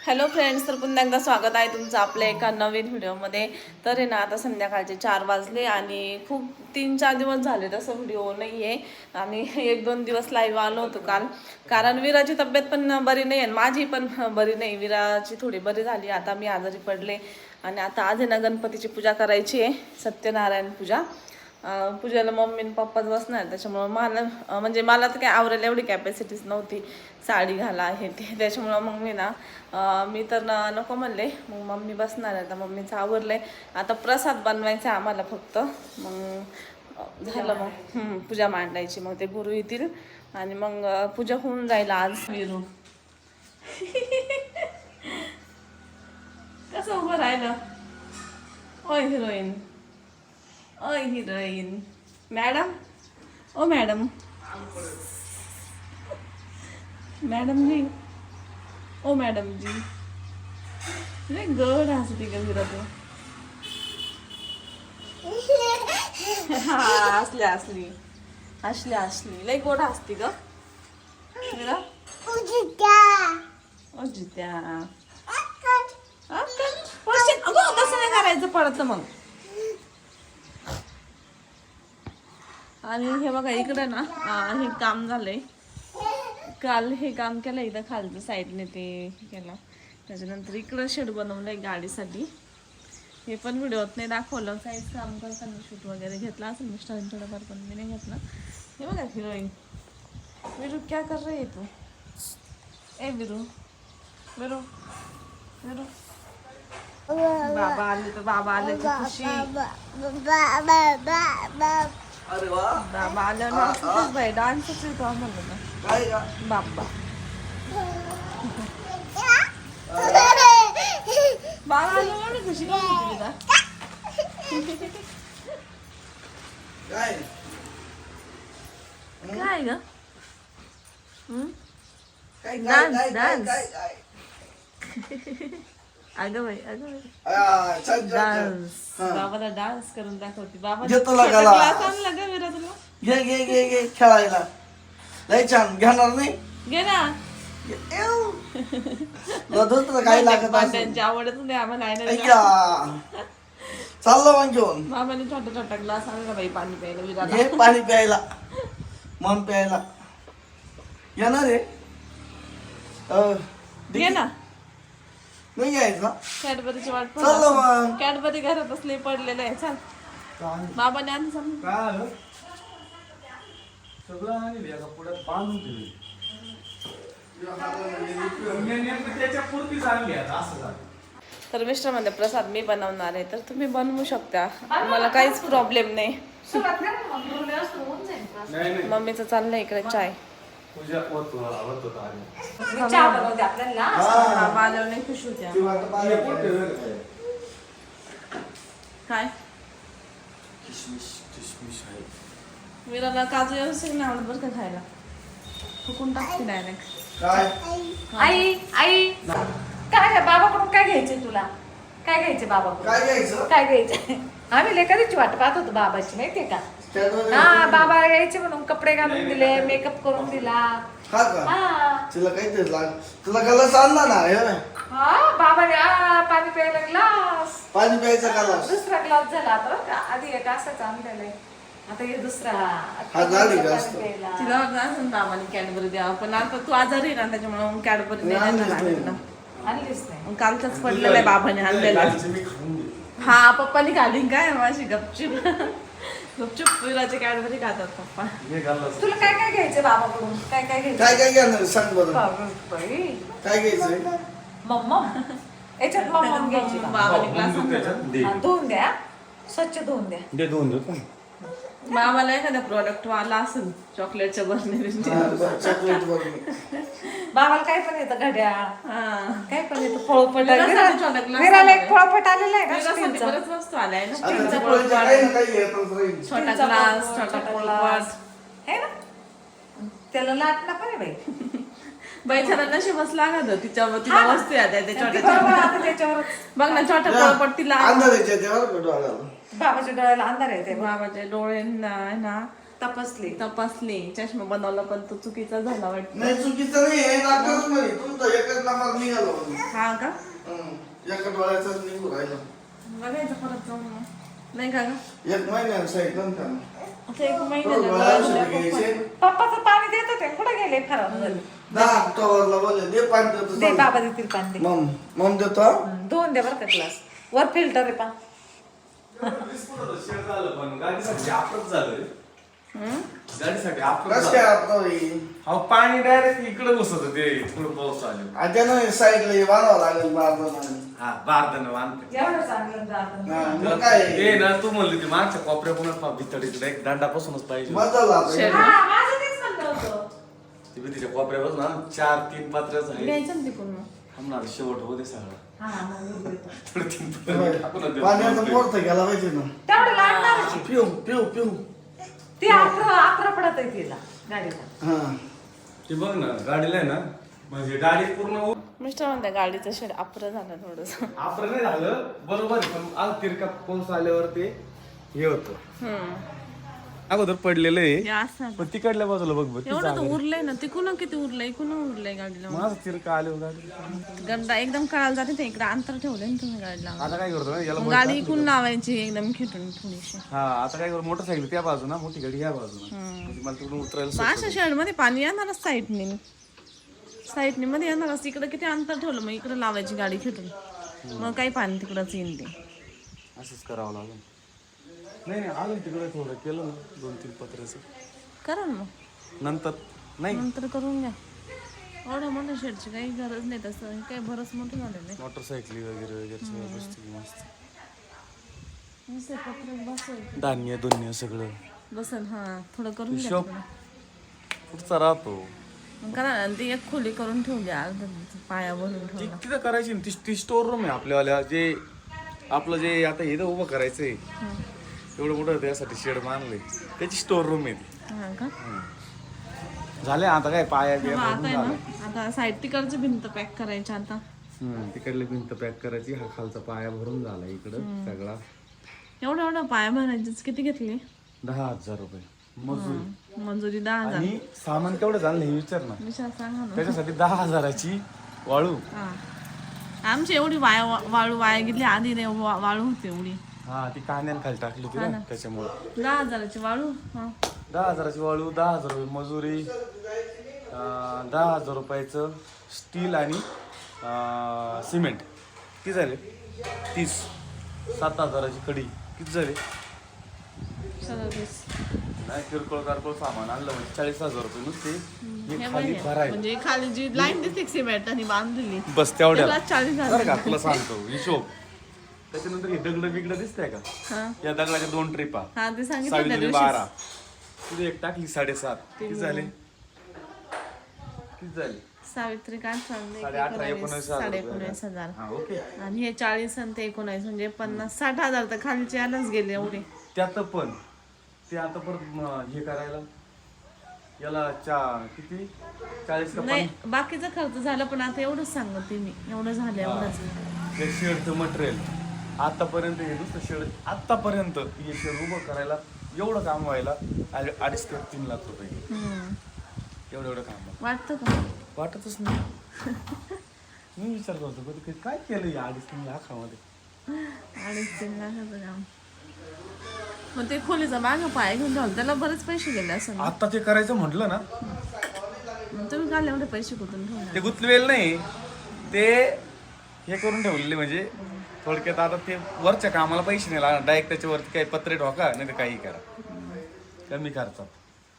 Hello friends, तर पुन्हा एकदा स्वागत आहे तुमचं आपल्या एका नवीन व्हिडिओमध्ये. तर आहे ना, आता संध्याकाळचे 4 वाजले आणि खूप 3-4 दिवस झाले तसं व्हिडिओ नाही आहे. आणि 1-2 दिवस लाईव्ह आलो होतो काल, कारण विराची तब्येत पण बरी नाही आहे, माझी पण बरी नाही. विराची थोडी बरी झाली, आता मी आजारी पडले. आणि आता आज आहे ना, गणपतीची पूजा करायची आहे, सत्यनारायण पूजा. पूजेला मम्मी आणि पप्पाच बसणार, त्याच्यामुळं मला म्हणजे मला तर काय आवरायला एवढी कॅपॅसिटीच नव्हती, साडी घाला हे ते. त्याच्यामुळं मग मी तर नको म्हणले, मग मम्मी बसणार आहे. आता मम्मीचं आवरलंय, आता प्रसाद बनवायचा आम्हाला फक्त. मग झालं, मग पूजा मांडायची, मग ते गुरु येतील आणि मग पूजा होऊन जाईल आज. विरू कसं उभं राहिलं. ओय हिरोईन, ओय हिरोईन. मॅडम, ओ मॅडम, मॅडम जी, ओ मॅडम जी. लय गड हसती का विरा तू. हा, असली लय गोड हसती ग विरा. ओ जित्या, अगं कसं नाही करायचं, पडतं मग. आणि हे बघा इकडं ना, हे काम झालंय. काल हे काम केलं इथं खालचं साईडने, ते केलं. त्याच्यानंतर इकडं शेड बनवलंय गाडीसाठी. हे पण व्हिडिओत नाही दाखवलं, काहीच काम करताना शूट वगैरे घेतला असेल मिस्टरांनी थोडंफार, पण मी नाही घेतलं. हे बघा हिरोईन. विरू क्या कर रही है तू. ए विरू, विरू, विरू. बाबा आले तर बाबा आले की खुशी. अरे वा, बाबा आल्यावर नाचतच बाई, डान्सच येतो आम्हाला ना. काय का? बाबा बाबा आल्यावर एवढी खुशी नव्हती तुला. काय काय ग? काय डान्स, काय डान्स. काय काय अगं बाई, अगं बाई. छान छान डान्स. हा. बाबाला डान्स करून दाखवते. बाबा घेतो लगाला. ग्लास आणला ग विरा तुला. घे घे घे घे खेळायला. लय छान, घेणार नाही. घे ना. दुसरं काही लागत असेल. भांड्यांची आवडच नाही आम्हाला. अय्या, चाललं मग घेऊन. बाबाने छोटा छोटा ग्लास आणला बाई पाणी प्यायला विराला. घे पाणी प्यायला, मन प्यायला. येणार आहे घे ना. नाही घ्यायचं. कॅडबरीची वाट चाललं पाहत. मग. कॅडबरी घरात असले पडलेलं आहे. चल बाबाने आण समज. काय आलं सगळं आणि एका पुढ्यात बांधून ठेवली. नेमकं त्याच्या पुरतीच आणली आता, असं झालं. तर मिस्टर म्हणते प्रसाद मी बनवणार आहे, तर तुम्ही बनवू शकता, मला काहीच प्रॉब्लेम नाही. नाही नाही, मम्मीचं चाललंय इकडे चाय. पूजा होत होता आधी. बाबा आल्यावर नाही खुश होत्या. ती वाट पाहिली. काय किशमिश आहे. विराला काजू व्यवस्थित नाही आवडत बरं का खायला, फुकून टाकते डायरेक्ट. काय आई आई काय बाबाकडून काय घ्यायचंय तुला? काय घ्यायचे बाबाकडून? काय घ्यायचं? काय घ्यायचंय? आम्ही लेकरीची वाट पाहत होतो बाबाची, माहितीये का? स्टँडवर हा, घ्यायचं? बाबा यायचे म्हणून कपडे घालून दिले, मेकअप करून दिला. हा का? हा तुला काहीतरी लाग, तुला गलास आणला ना हे बघ. हा, बाबाने पाणी प्यायला ग्लास, पाणी प्यायचा गलास. दुसरा ग्लास झाला आता बरं का. आधी एक असाच आणलेला, आता हे दुसरा. हा, झाली पाणी जास्त. प्यायला. तिला असं बाबाने कॅडबरी द्यावं, पण आता तू आजारी आहे ना, त्याच्यामुळे मग कॅडबरी नाही देणार आहे तुला. आणलीच नाही. मग कालचाच पडलेला आहे बाबाने आणलेला. मी खाऊन घे. हा, पप्पानी खाली काय माझी गपचूप. गपचूप विराचे कॅडबरी खातात पप्पा. हे घाललं. तुला काय काय घ्यायचं बाबाकडून? काय काय घ्यायचं? काय काय घेणार सांग बरं. बाई, काय घ्यायचंय? मम्मा याच्यात मम्मा घ्यायची का? बाबाने ग्लास दूध त्याच्यात दे. हा, धुवून द्या, स्वच्छ धुवून द्या. दे दोन देतो. बाबाला एखादा प्रोडक्ट वाला असेल चॉकलेटच्या बर्नीचे. हा, बरं, चॉकलेट बनवून. बाबाला काय पण येतं, घड्याळ काय पण येतं, पळपट. विरासाठी छोटा glass विराला एक आणलाय. पळपट आलेला आहे ना विरासाठी स्टीलचा. बरेच वस्तू आल्या आहे ना, आता स्टीलचा ते पोळीचं पोळपाट, काही ना काही येतच राहील. छोटा स्टीलचा ग्लास, पोळपाट, छोटा छोटा पोळपाट. ग्लास. है ना, त्याला लाटणं पण आहे बाई. बाई त्याला नशीबच लागत तिच्यावर, तिला वस्तू येत आहे त्या ती छोट्या बरोबर छोट्या. आता त्याच्यावर बघ ना, छोटा पोळपाट तिला. अंधाराच्या त्यावर कुठं आला? बाबाच्या डोळ्याला अंधार येते. बाबाचे डोळे ना तपासले चष्मा बनवला पण तो चुकीचा झाला वाटतं. नाही चुकीचं नाही आहे डॉक्टरच म्हणे तुमचा एकच नंबर निघाला हा का एका डोळ्याचाच निघू राहिला. बघायचं परत जाऊन मग. नाही का ग? एक महिन्यानं साईड नंतर आता एक बरोबर, महिन्याला औषधं डोळ्याला घ्यायचे. पप्पाचं पाणी देत होते कुठे गेले फरार झाले 10 ऑक्टोबरला बोलले दे पाणी देतो दे बाबा देतील पाणी दे मम देतो दोन दे बरं का ग्लास वर फिल्टर आहे पा शेअर झालं पण गाडीसाठी आपलंच झालं रे. गाडीसाठी आपलं कस काय आता होईल अहो पाणी डायरेक्ट इकडे बसत ते थोडं पाऊस आले. अचानक साईडला बांधावं लागेल बांधून हा बारदानं बांधते. एवढं चांगलं जातं मग काय ते ना तू म्हणली ती मागच्या कोपऱ्यापूनच भितड इकडे एक दांडापासूनच पाहिजे. बदलला आता. हा माझं तेच म्हणलं होतं ती भीतीच्या कोपऱ्यापासून ना 4-3 पात्र्याच आहे. घ्यायचं ना तिकडून मग. थांबणार शेवट होते सगळं. हा मग देतो. थोडं 3 पात्रे टाकून देऊ. पाण्याचा मोर्थ गेला पाहिजे ना तेवढं लागणारच आहे. पिऊ पिऊ पिऊ ती 11 पडत आहे तिला गाडीला हा ते बघ ना गाडीला आहे ना म्हणजे गाडी पूर्ण मिस्टर म्हणते गाडीचं शेड अपर झालं थोडस. आपलं नाही झालं बरोबर आहे, पण आज तिरका पाऊस आल्यावर ते हे होतं अगोदर पडलेलं आहे असं पण तिकडल्या बाजूला बघ बघ एवढं तर उरलंय ना तिकून किती उरलंय इकून उरलंय गाडीला. माझं तिरका आल्यावर गाडी गड्डा एकदम कळायला जाते ते इकडे अंतर ठेवलंय ना तुम्ही गाडीला. आता काय करतो ना याला मग गाडी इकून लावायची एकदम खिटून थोडीशी. हा आता काय करतो मोटरसायकल त्या बाजूला मोठी गाडी या बाजूला म्हणजे मला तिकडून उतरायला मग अशा शेड मध्ये पाणी येणारच साईडने मध्ये येणारच. इकडे किती अंतर ठेवलं मग इकडे लावायची गाडी खिटून मग काही पाणी तिकडंच येईल ते. असंच करावं लागेल. नाही नाही आलं तिकडे थोडं केलं ना 2-3 पत्र्याचं करा ना मग नंतर नाही नंतर करून घ्या. एवढ्या मोठ्या शेडची काही गरज नाही तसं काही बरंच मोठं झालं नाही. मोटरसायकली वगैरे वगैरे सगळं बसते मस्त नुसते पत्रच बसेल धान्य दुन्य सगळं बसल. हा थोडं करून घ्या हिशोब थोडं. पुढचा राहतो. मग करा ना ती एक खोली करून ठेवली अर्ध पाया भरून ती ठेवला. तिथं करायची ना ती स्टोर रूम आहे आपल्यावाल्या जे आपलं जे आता इथं उभं करायचंय एवढं मोठं त्यासाठी शेड बांधले त्याची स्टोर रूम आहे ती. हा का झाले आता काय पाया बिया मग आता भरून आहे झालं. ना आता साईड तिकडची भिंत पॅक करायची आता. तिकडली भिंत पॅक करायची हा खालचा पाया भरून झाला इकडं सगळा. एवढं पाया भरायचे किती घेतले? 10,000 रुपये मजूर मंजुरी 10,000. आणि सामान केवढं झालं हे विचार ना विचार सांगा ना. त्याच्यासाठी 10,000ची वाळू. हा आमची एवढी वाळू वाया गेली आधी नाही वाळू होती एवढी. हा ती कांद्याने खाली टाकली होती ना त्याच्यामुळे 10,000ची वाळू. हा 10,000ची वाळू 10,000 रुपये मजुरी 10,000 रुपयाचं स्टील आणि सिमेंट किती झाले 30. 7,000ची कडी किती झाले 37. नाही किरकोळ कारकोळ सामान आणलं म्हणजे 40,000 रुपये नुसते हे हे खाली बघ, भरायला म्हणजे खाली जी लाईन दिसते सिमेंट आणि बांधलेली बस तेवढ्याला त्याला 40,000. बरं का तुला सांगतो हिशोब. त्याच्यानंतर हे दगड बिगड दिसतंय का हा या दगडाच्या 2 ट्रिपा हा ते सांगितलं त्या 7 दिवशी. 12 तुझी एक टाकली 7.5 किती झाले किती झाले सावित्री काय सांगले 18,000-19,000 19,000 हा ओके. आणि हे 40 आणि ते 19 म्हणजे 50-60,000 तर खालचे आलाच गेले एवढे. त्यात पण ते आता परत हे करायला याला किती 40 का नाही बाकीचा खर्च झाला पण आता एवढंच सांगते मी एवढं झालं एवढंच. ते शेडचं मटेरियल आतापर्यंत हे नुसतं शेड आतापर्यंत हे शेड उभं करायला एवढं काम व्हायला 2.5 ते 3 लाख रुपये एवढं काम वाटतं का? वाटतच नाही. मी विचार करतो कधी कधी काय केलं या 2.5-3 लाखामध्ये 2.5-3 लाखाचं काम. मग ते खोलीचा मागं पाय घेऊन ठेवलं त्याला बरेच पैसे गेले असं. आता ते करायचं म्हटलं ना तुम्ही काल एवढे पैसे कुठून ठेवले? ते गुंतलेलं नाही ते हे करून ठेवलेले म्हणजे थोडक्यात आता ते वरच्या कामाला पैसे नाही लागणार डायरेक्ट त्याच्यावरती काही पत्रे ठोका नाही तर काही करा कमी खर्चात.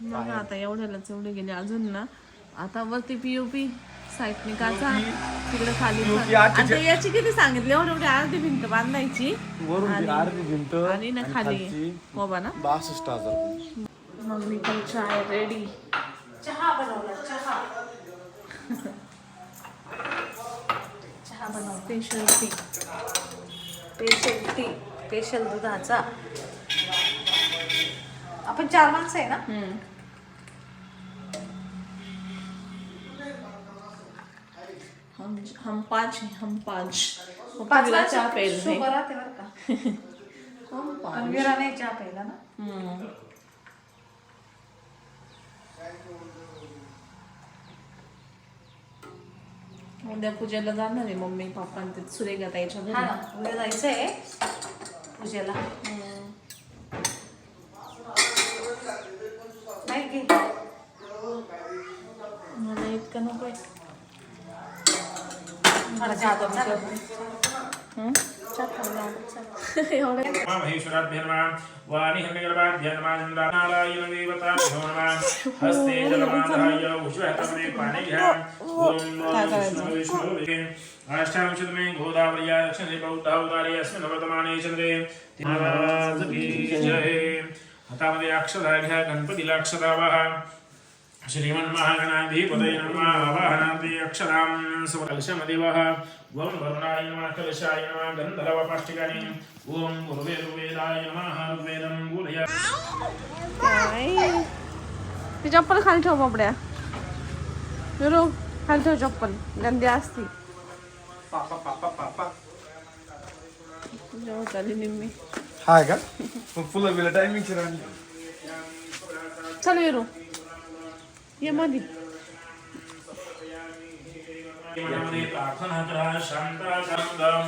मग आता एवढ्यालाच एवढे गेले अजून ना. आता वरती पीओपी साईडने काचा तिकडे खाली POP आता याची किती सांगितली एवढी अर्धी भिंत बांधायची वरून ती अर्धी भिंत आणि ना खाली बाबा ना 62,000 रुपये. मग मी पण चाय रेडी. चहा बनवला चहा बनव special T. Special T special दुधाचा. आपण 4 माणसं आहे ना. हम 5 हम 5 पाच चहा प्यायला नाही. शुगर राहते बरं का. हम 5. पण विरा नाही चहा प्यायला ना. उद्या पूजेला जाणार आहे मम्मी पप्पा आणि ते सुरेखा ताईच्या घरी. हा ना उद्या जायचंय पूजेला. नाही की मला इतकं नकोय. मला जातो चला. एवढं महेश्वराभ्य नमः वाणीहन्यगर्भाभ्य नमः चन्द्रनारायण देवताभ्यो नमः हस्ते जलमाधाय उष्वहतमने पाणिघ्या ॐ विष्णुवे अष्टाविंशतमे गोदावर्या दक्षिणे बौद्धावतारे अस्मिन् वर्तमाने चन्द्रे महाराज की जय. हातामध्ये अक्षता घ्या, गणपतीला अक्षता वाहा. श्रीमन्महागणाधिपतये नमः. आवाहनान्ते अक्षरां स्वकलशमध्ये वहा. ॐ वरुणाय नमः, कलशाय नमः, गन्धर्वपाष्टिकानि. ॐ गुरुवेदवेदाय नमः. ऋग्वेदं बोलया. ती चप्पल खाली ठेव बाबड्या. विरू खाली ठेव चप्पल, गंदी असती. जेव्हा झाली निम्मी. हाय का फुलं बिलं टायमिंग राहिली. चल विरू ये मध्ये. प्रार्थनाग्रह शान्ताकान्दं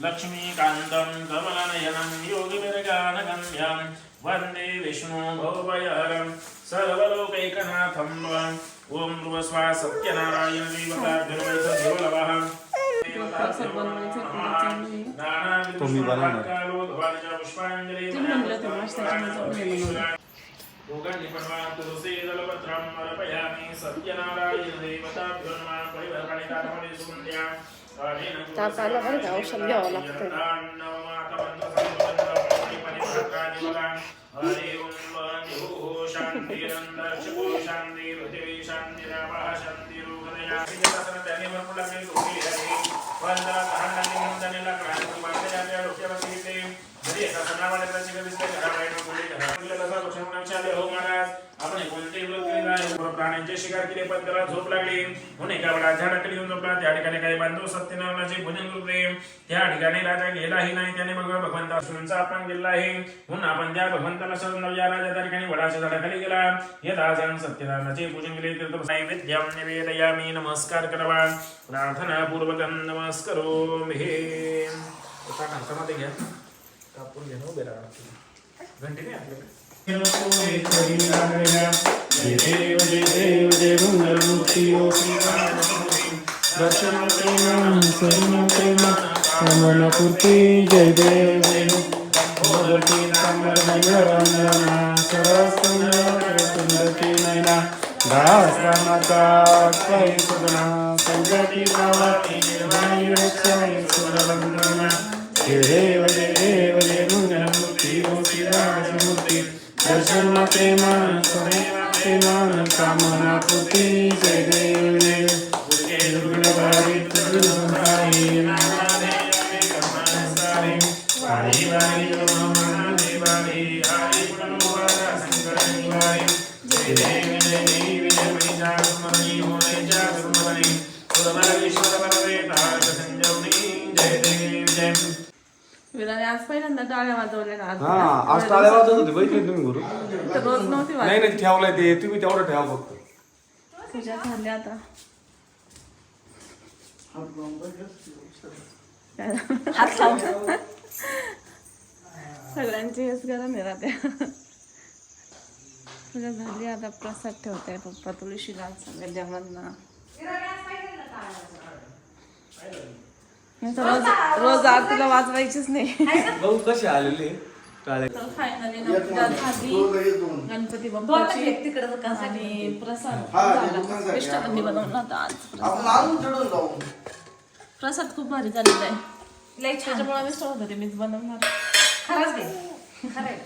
लक्ष्मीकान्तं कमलनयनं योगिविरगानगम्यं वन्दे विष्णु भवभयहरं सर्वलोकैकनाथं. ॐ ध्रुवस्वा सत्यनारायण देवताभ्यो प्रसाद बनवायचं तुम्ही बनवणार. पुष्पांजली म्हणलं ते मास्टरची मजा. तुलसी दलपत्रं अर्पयामि सत्यनारायण देवताभ्यो नमः. परिवर्तनिकात्मने सुगन्ध्या ताप आला बरं का, औषध घ्यावं लागतं. प्राण्यांचे शिकार केले पण त्याला झोप लागली. म्हणून एका वेळा झाडाखाली येऊन झोपला. त्या ठिकाणी काही बांधव सत्यनारायणाचे भजन करते. त्या ठिकाणी राजा गेलाही नाही. त्याने मग भगवंता विष्णूंचा अपमान केला आहे. म्हणून आपण त्या भगवंताला शरण लावूया. राजा त्या ठिकाणी वडाच्या झाडाखाली गेला. येता जाऊन सत्यनारायणाचे पूजन केले. तर नैवेद्यम निवेदयामी. नमस्कार करावा. प्रार्थना पूर्वकं नमस्करोमि. हातामध्ये घ्या, कापून घ्या. उभे राहा. घंटी नाही आपल्याकडे. जय देव जय देव जय मंगलमूर्ती ओ दर्शन प्रेम सर्ण प्रेम कामनापूर्ती. जय देव जय भगवती तांबरंजना सरस्वती नयना दासरामाचा काही सुगणा संगती भावाती निर्वाणी रक्षाई सुरवंदना. जय देव जय मंगलमूर्ती ओ श्रीराजमूर्ती दर्शन प्रेमान प्रेमान कामना पूर्ती. जय देव जय दुर्गणभारी तुझुसाई नामादेवी कर्मसारी वारी वारी देवारी हरि गुणवारा शंकरनि वारी. जय देव जय महिषा स्मरणी होने जागृतमणि पुरमरेश्वर परवेता संजीवनी. जय देव जय. विराने आज पहिल्यांदा टाळ्या वाजवल्या ना. हा आज टाळ्या वाजवत होते बघितली तुम्ही गुरु. तर रोज नव्हती नाही नाही ठेवलाय ते तुम्ही तेवढं ठेवा फक्त. पूजा झाली आता. हात लावून सगळ्यांची हेच गरम आहे राहत्या. पूजा झाली आता. प्रसाद ठेवताय पप्पा तुळशीला सगळ्या जेवणांना. नाही तर रोज रोज आरतीला वाजवायचीच नाही. बघू कशी आलेली टाळ्या. तर फायनली पूजा झाली. गणपती बाप्पाची आणि प्रसाद झाला. इष्टपंडी बनवला होता आज. प्रसाद खूप भारी झालेला आहे. लय छान. त्याच्यामुळे मी सोडत होते मीच बनवणार. खरंच दे. खरंय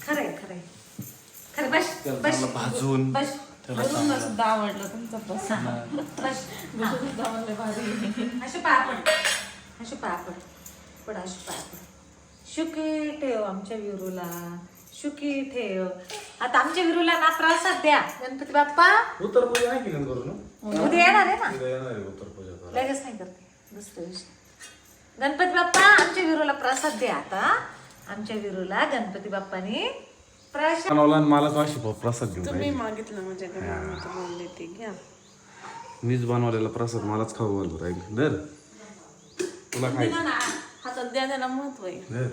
खरंय खरंय खरं. बस बस भाजून बस वरून सुद्धा आवडलं तुमचा प्रसाद. बस. सुद्धा म्हणलं भारी. असे पाय पड. असे पाय पड. पड असे पाय पड. सुखी ठेव आमच्या विरूला. सुखी ठेव. आता आमच्या विरूला ना प्रसाद द्या. गणपती बाप्पा उत्तर पूजा नाही केली करू ना. उद्या येणार आहे ना. उद्या येणार आहे उत्तर पूजा. लगेच नाही करते. दुसऱ्या दिवशी गणपती बाप्पा आमच्या विरूला प्रसाद द्या. आता आमच्या विरूला गणपती बाप्पाने प्रशांत बनवला आणि मला तो अशी प्रसाद देऊन तुम्ही मागितलं म्हणजे घरी मी तर बोलले ते घ्या. मीच बनवलेला प्रसाद मलाच खाऊ घालू राहील. धर तुला खायचं हातात द्या, त्याला महत्व आहे. धर